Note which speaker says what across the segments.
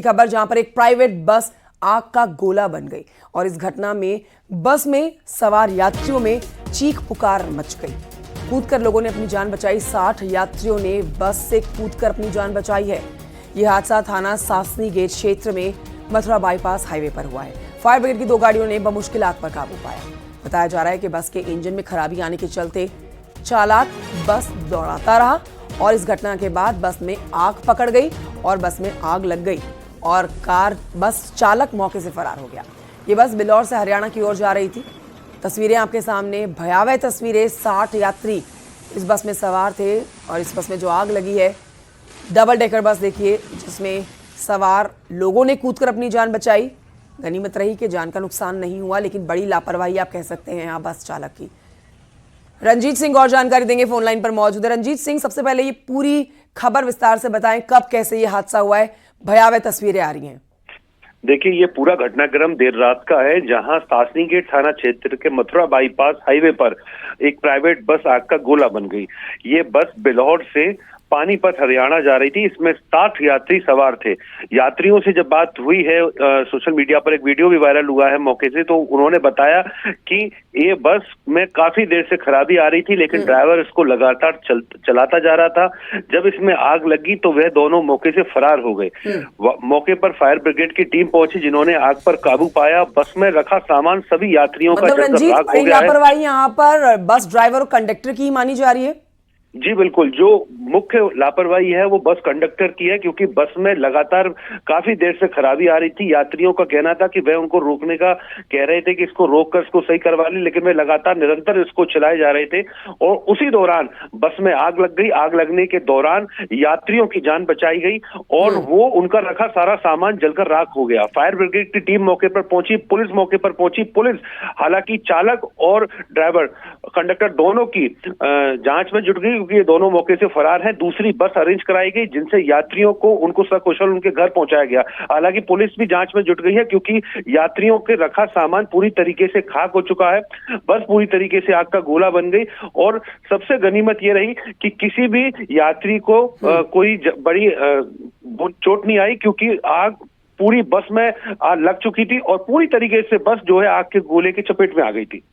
Speaker 1: खबर जहां पर एक प्राइवेट बस आग का गोला बन गई और इस घटना में बस में सवार यात्रियों में चीख पुकार मच गई। कूदकर लोगों ने अपनी जान बचाई। 60 यात्रियों ने बस से कूदकर अपनी जान बचाई है। यह हादसा थाना सासनी गेट क्षेत्र में मथुरा बाईपास हाईवे पर हुआ है। फायर ब्रिगेड की 2 गाड़ियों ने बमुश्किल आग पर काबू पाया। बताया जा रहा है कि बस के इंजन में खराबी आने के चलते चालक बस दौड़ाता रहा और इस घटना के बाद बस में आग पकड़ गई और बस में आग लग गई और बस चालक मौके से फरार हो गया। ये बस बिलौर से हरियाणा की ओर जा रही थी। तस्वीरें आपके सामने, भयावह तस्वीरें। 60 यात्री इस बस में सवार थे और इस बस में जो आग लगी है, डबल डेकर बस देखिए, जिसमें सवार लोगों ने कूदकर अपनी जान बचाई। गनीमत रही कि जान का नुकसान नहीं हुआ, लेकिन बड़ी लापरवाही आप कह सकते हैं यहाँ बस चालक की। रंजीत सिंह और जानकारी देंगे, फोन लाइन पर मौजूद है। रंजीत सिंह, सबसे पहले ये पूरी खबर विस्तार से बताएं, कब कैसे ये हादसा हुआ है? भयावह तस्वीरें आ रही हैं।
Speaker 2: देखिए, ये पूरा घटनाक्रम देर रात का है, जहां सासनी गेट थाना क्षेत्र के मथुरा बाईपास हाईवे पर एक प्राइवेट बस आग का गोला बन गई। ये बस बिलौर से पानीपत हरियाणा जा रही थी। इसमें 60 यात्री सवार थे। यात्रियों से जब बात हुई है, सोशल मीडिया पर एक वीडियो भी वायरल हुआ है मौके से, तो उन्होंने बताया कि ये बस में काफी देर से खराबी आ रही थी, लेकिन ड्राइवर इसको लगातार चलाता जा रहा था। जब इसमें आग लगी तो वह दोनों मौके से फरार हो गए। मौके पर फायर ब्रिगेड की टीम पहुंची, जिन्होंने आग पर काबू पाया। बस में रखा सामान सभी यात्रियों का जलकर राख हो गया है।
Speaker 1: लापरवाही यहाँ पर बस ड्राइवर और कंडक्टर की ही मानी जा रही है।
Speaker 2: जी बिल्कुल, जो मुख्य लापरवाही है वो बस कंडक्टर की है, क्योंकि बस में लगातार काफी देर से खराबी आ रही थी। यात्रियों का कहना था कि वह उनको रोकने का कह रहे थे कि इसको रोककर इसको सही करवा ले, लेकिन वे लगातार निरंतर इसको चलाए जा रहे थे और उसी दौरान बस में आग लग गई। आग लगने के दौरान यात्रियों की जान बचाई गई और वो उनका रखा सारा सामान जलकर राख हो गया। फायर ब्रिगेड की टीम मौके पर पहुंची, पुलिस मौके पर पहुंची। पुलिस हालांकि चालक और ड्राइवर कंडक्टर दोनों की जांच में जुट गई, क्योंकि ये दोनों मौके से फरार हैं। दूसरी बस अरेंज कराई गई, जिनसे यात्रियों को उनको सकुशल उनके घर पहुंचाया गया। हालांकि पुलिस भी जांच में जुट गई है, क्योंकि यात्रियों के रखा सामान पूरी तरीके से खाक हो चुका है। बस पूरी तरीके से आग का गोला बन गई और सबसे गनीमत ये रही कि किसी भी यात्री को कोई बड़ी चोट नहीं आई, क्योंकि आग पूरी बस में लग चुकी थी और पूरी तरीके से बस जो है आग के गोले की चपेट में आ गई थी।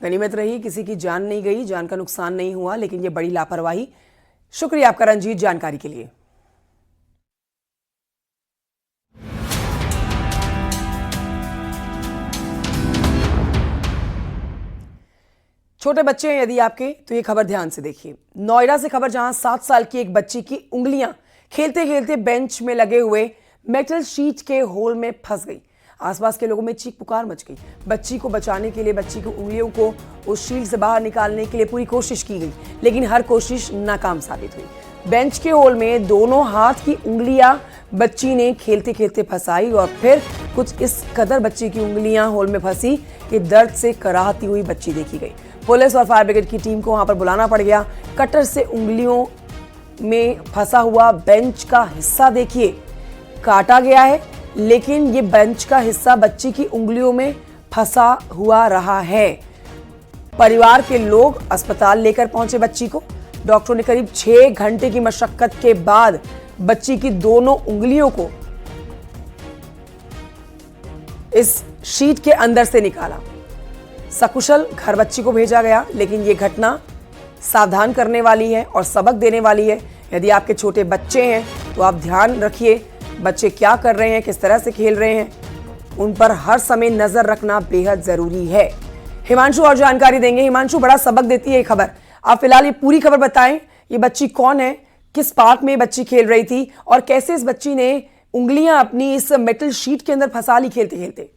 Speaker 1: गनीमत रही, किसी की जान नहीं गई, जान का नुकसान नहीं हुआ, लेकिन ये बड़ी लापरवाही। शुक्रिया आपका रंजीत, जानकारी के लिए। छोटे बच्चे हैं यदि आपके, तो ये खबर ध्यान से देखिए। नोएडा से खबर, जहां 7 साल की एक बच्ची की उंगलियां खेलते खेलते बेंच में लगे हुए मेटल शीट के होल में फंस गई। आसपास के लोगों में चीख पुकार मच गई। बच्ची को बचाने के लिए बच्ची की उंगलियों को उस शील्ड से बाहर निकालने के लिए पूरी कोशिश की गई, लेकिन हर कोशिश नाकाम साबित हुई। बेंच के होल में दोनों हाथ की उंगलियां बच्ची ने खेलते खेलते फंसाई और फिर कुछ इस कदर बच्ची की उंगलियां होल में फंसी कि दर्द से कराहती हुई बच्ची देखी गई। पुलिस और फायर ब्रिगेड की टीम को वहां पर बुलाना पड़ गया। कटर से उंगलियों में फंसा हुआ बेंच का हिस्सा देखिए, काटा गया है, लेकिन ये बेंच का हिस्सा बच्ची की उंगलियों में फंसा हुआ रहा है। परिवार के लोग अस्पताल लेकर पहुंचे बच्ची को। डॉक्टरों ने करीब 6 घंटे की मशक्कत के बाद बच्ची की दोनों उंगलियों को इस शीट के अंदर से निकाला। सकुशल घर बच्ची को भेजा गया, लेकिन ये घटना सावधान करने वाली है और सबक देने वाली है। यदि आपके छोटे बच्चे हैं तो आप ध्यान रखिए, बच्चे क्या कर रहे हैं, किस तरह से खेल रहे हैं, उन पर हर समय नजर रखना बेहद जरूरी है। हिमांशु और जानकारी देंगे। हिमांशु, बड़ा सबक देती है ये खबर। आप फिलहाल ये पूरी खबर बताएं, ये बच्ची कौन है, किस पार्क में बच्ची खेल रही थी और कैसे इस बच्ची ने उंगलियां अपनी इस मेटल शीट के अंदर फंसा ली खेलते खेलते?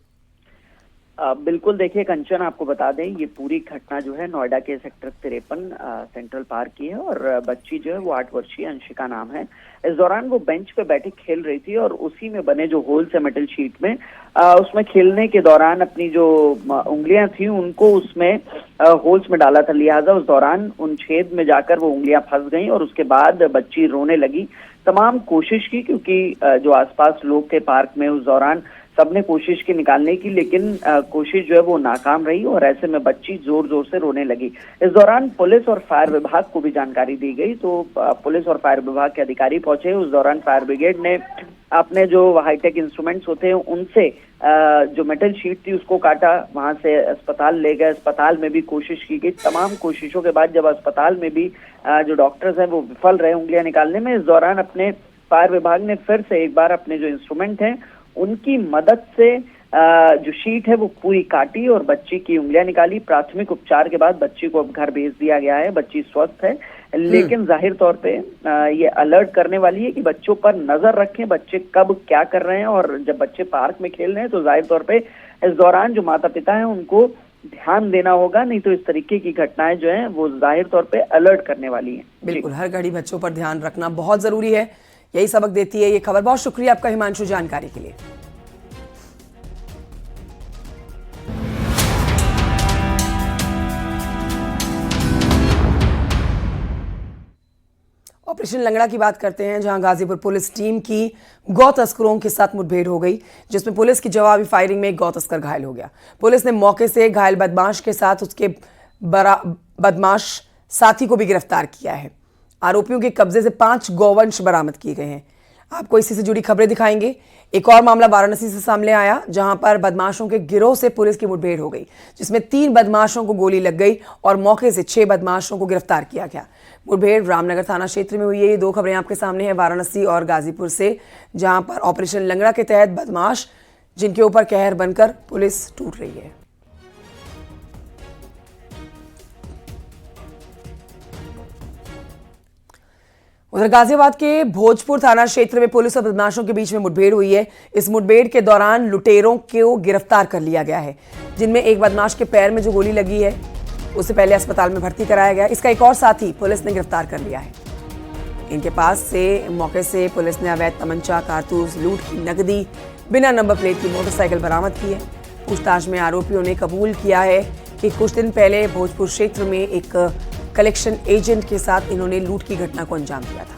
Speaker 3: बिल्कुल, देखिए कंचन, आपको बता दें ये पूरी घटना जो है नोएडा के सेक्टर 53 सेंट्रल पार्क की है और बच्ची जो है वो 8 वर्षीय अंशिका नाम है। इस दौरान वो बेंच पे बैठी खेल रही थी और उसी में बने जो होल्स है मेटल शीट में, उसमें खेलने के दौरान अपनी जो उंगलियां थी उनको उसमें होल्स में डाला था। लिहाजा उस दौरान उन छेद में जाकर वो उंगलियां फंस गईं और उसके बाद बच्ची रोने लगी। तमाम कोशिश की, क्योंकि जो आसपास लोग थे पार्क में, उस दौरान सबने कोशिश की निकालने की, लेकिन कोशिश जो है वो नाकाम रही और ऐसे में बच्ची जोर जोर से रोने लगी। इस दौरान पुलिस और फायर विभाग को भी जानकारी दी गई, तो पुलिस और फायर विभाग के अधिकारी पहुंचे। उस दौरान फायर ब्रिगेड ने अपने जो हाईटेक इंस्ट्रूमेंट्स होते हैं उनसे जो मेटल शीट थी उसको काटा, वहां से अस्पताल ले गए। अस्पताल में भी कोशिश की गई। तमाम कोशिशों के बाद जब अस्पताल में भी जो डॉक्टर्स हैं वो विफल रहे उंगलियां निकालने में, इस दौरान अपने फायर विभाग ने फिर से एक बार अपने जो इंस्ट्रूमेंट हैं उनकी मदद से जो शीट है वो पूरी काटी और बच्ची की उंगलियां निकाली। प्राथमिक उपचार के बाद बच्ची को अब घर भेज दिया गया है। बच्ची स्वस्थ है, लेकिन जाहिर तौर पे ये अलर्ट करने वाली है कि बच्चों पर नजर रखें, बच्चे कब क्या कर रहे हैं। और जब बच्चे पार्क में खेल रहे हैं तो जाहिर तौर पे इस दौरान जो माता पिता हैं उनको ध्यान देना होगा, नहीं तो इस तरीके की घटनाएं जो हैं वो जाहिर तौर पे अलर्ट करने वाली हैं।
Speaker 1: बिल्कुल, हर घड़ी बच्चों पर ध्यान रखना बहुत जरूरी है, यही सबक देती है ये खबर। बहुत शुक्रिया आपका हिमांशु जानकारी के लिए। ऑपरेशन लंगड़ा की बात करते हैं, जहां गाजीपुर पुलिस टीम की गौ तस्करों के साथ मुठभेड़ हो गई, जिसमें पुलिस की जवाबी फायरिंग में एक गौ तस्कर घायल हो गया। पुलिस ने मौके से घायल बदमाश के साथ उसके बदमाश साथी को भी गिरफ्तार किया है। आरोपियों के कब्जे से 5 गौवंश बरामद किए गए हैं। आपको इसी से जुड़ी खबरें दिखाएंगे। एक और मामला वाराणसी से सामने आया, जहां पर बदमाशों के गिरोह से पुलिस की मुठभेड़ हो गई, जिसमें 3 बदमाशों को गोली लग गई और मौके से 6 बदमाशों को गिरफ्तार किया गया। मुठभेड़ रामनगर थाना क्षेत्र में हुई है। ये 2 खबरें आपके सामने हैं वाराणसी और गाजीपुर से, जहां पर ऑपरेशन लंगड़ा के तहत बदमाश जिनके ऊपर कहर बनकर पुलिस टूट रही है। उधर गाजियाबाद के भोजपुर थाना क्षेत्र में पुलिस और बदमाशों के बीच में मुठभेड़ हुई है। इस मुठभेड़ के दौरान लुटेरों को गिरफ्तार कर लिया गया है, जिनमें एक बदमाश के पैर में जो गोली लगी है उसे पहले अस्पताल में भर्ती कराया गया। इसका एक और साथी पुलिस ने गिरफ्तार कर लिया है। इनके पास से मौके से पुलिस ने अवैध तमंचा, कारतूस, लूट की नकदी, बिना नंबर प्लेट की मोटरसाइकिल बरामद की है। पूछताछ में आरोपियों ने कबूल किया है कि कुछ दिन पहले भोजपुर क्षेत्र में एक कलेक्शन एजेंट के साथ इन्होंने लूट की घटना को अंजाम दिया था।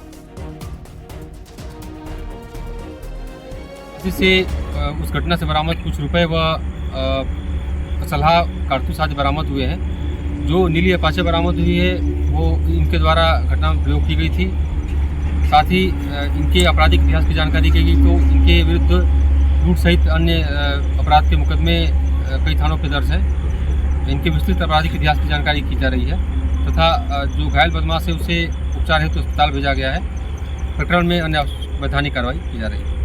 Speaker 4: जिससे उस घटना से बरामद कुछ रुपए व असलहा, कारतूस आदि बरामद हुए हैं। जो नीली अपाचे बरामद हुई है वो इनके द्वारा घटना में प्रयोग की गई थी। साथ ही इनके आपराधिक इतिहास की जानकारी दी गई, तो इनके विरुद्ध लूट सहित अन्य अपराध के मुकदमे कई थानों पर दर्ज हैं। इनके विस्तृत आपराधिक इतिहास की जानकारी की जा रही है तथा जो घायल बदमाश है उसे उपचार हेतु अस्पताल भेजा गया है। प्रकरण में अन्य वैधानिक कार्रवाई की जा रही है।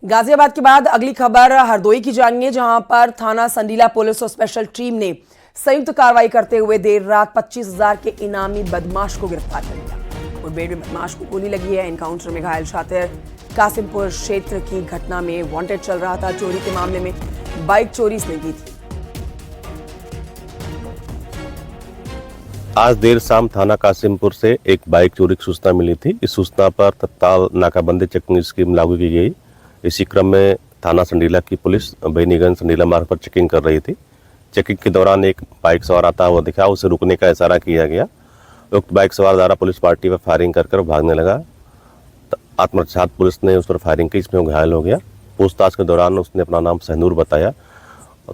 Speaker 1: गाजियाबाद के बाद अगली खबर हरदोई की जानिए, जहां पर थाना संडीला पुलिस और स्पेशल टीम ने संयुक्त कार्रवाई करते हुए देर रात 25,000 के इनामी बदमाश को गिरफ्तार कर लिया। मुठभेड़ में बदमाश को गोली लगी है। एनकाउंटर में घायल शातिर कासिमपुर क्षेत्र की घटना में वांटेड चल रहा था। चोरी के मामले में बाइक चोरी इसने की थी।
Speaker 5: आज देर शाम थाना कासिमपुर से एक बाइक चोरी की सूचना मिली थी। इस सूचना पर तत्काल नाकाबंदी चेकिंग स्कीम लागू की गई। इसी क्रम में थाना संडीला की पुलिस बेनीगंज संडीला मार्ग पर चेकिंग कर रही थी। चेकिंग के दौरान एक बाइक सवार आता हुआ दिखा, उसे रुकने का इशारा किया गया। उक्त बाइक सवार द्वारा पुलिस पार्टी पर फायरिंग कर भागने लगा। आत्मरक्षार्थ पुलिस ने उस पर फायरिंग की, इसमें वो घायल हो गया। पूछताछ के दौरान उसने अपना नाम सहनूर बताया।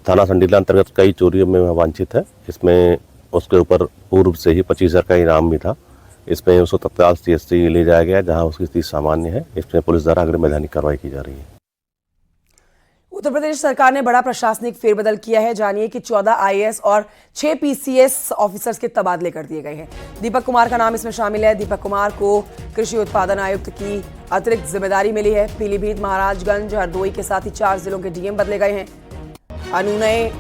Speaker 5: थाना संडीला अंतर्गत कई चोरियों में वांछित है। इसमें उसके ऊपर पूर्व से ही 25,000 का इनाम भी था। इसमें उसको तत्काल CHC ले जाया गया, जहां उसकी स्थिति सामान्य है। इसमें पुलिस द्वारा अग्रिम वैधानिक कार्रवाई की जा रही है।
Speaker 1: उत्तर प्रदेश सरकार ने बड़ा प्रशासनिक फेरबदल किया है। जानिए कि 14 IAS और 6 PCS ऑफिसर्स के तबादले कर दिए गए हैं। दीपक कुमार का नाम इसमें शामिल है। दीपक कुमार को कृषि उत्पादन आयुक्त की अतिरिक्त जिम्मेदारी मिली है। पीलीभीत, महाराजगंज, हरदोई के साथ ही 4 जिलों के DM बदले गए हैं। अनुनय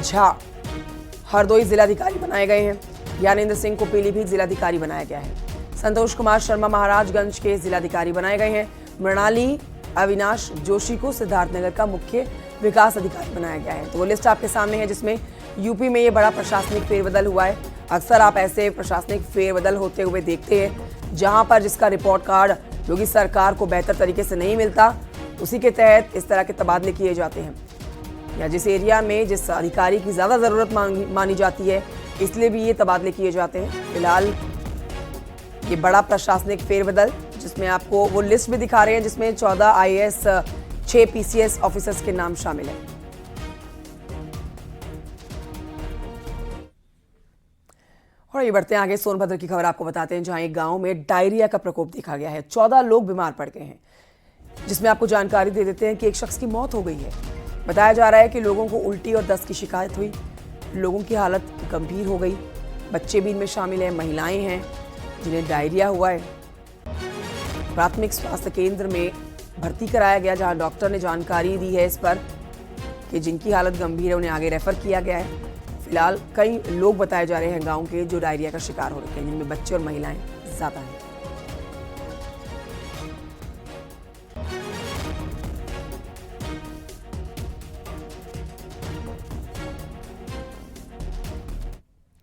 Speaker 1: झा हरदोई जिलाधिकारी बनाए गए हैं। ज्ञानेंद्र सिंह को पीलीभीत जिलाधिकारी बनाया गया है। संतोष कुमार शर्मा महाराजगंज के जिलाधिकारी बनाए गए हैं। मृणाली अविनाश जोशी को सिद्धार्थनगर का मुख्य विकास अधिकारी बनाया गया है। तो वो लिस्ट आपके सामने है, जिसमें यूपी में ये बड़ा प्रशासनिक फेरबदल हुआ है। अक्सर आप ऐसे प्रशासनिक फेरबदल होते हुए देखते हैं, जहां पर जिसका रिपोर्ट कार्ड योगी सरकार को बेहतर तरीके से नहीं मिलता, उसी के तहत इस तरह के तबादले किए जाते हैं, या जिस एरिया में जिस अधिकारी की ज़्यादा ज़रूरत मानी जाती है, इसलिए भी ये तबादले किए जाते हैं। फिलहाल ये बड़ा प्रशासनिक फेरबदल, जिसमें आपको वो लिस्ट भी दिखा रहे हैं, जिसमें 14 IAS, 6 PCS ऑफिसर्स के नाम शामिल हैं। और आइए बढ़ते हैं आगे। सोनभद्र की खबर आपको बताते हैं, जहां एक गांव में डायरिया का प्रकोप देखा गया है। 14 लोग बीमार पड़ गए हैं, जिसमें आपको जानकारी दे देते हैं कि एक शख्स की मौत हो गई है। बताया जा रहा है कि लोगों को उल्टी और दस्त की शिकायत हुई, लोगों की हालत गंभीर हो गई। बच्चे भी इनमें शामिल हैं, महिलाएं हैं जिन्हें डायरिया हुआ है। प्राथमिक स्वास्थ्य केंद्र में भर्ती कराया गया, जहां डॉक्टर ने जानकारी दी है इस पर कि जिनकी हालत गंभीर है उन्हें आगे रेफर किया गया है। फिलहाल कई लोग बताए जा रहे हैं गांव के जो डायरिया का शिकार हो रखे हैं, जिनमें बच्चे और महिलाएं ज्यादा हैं।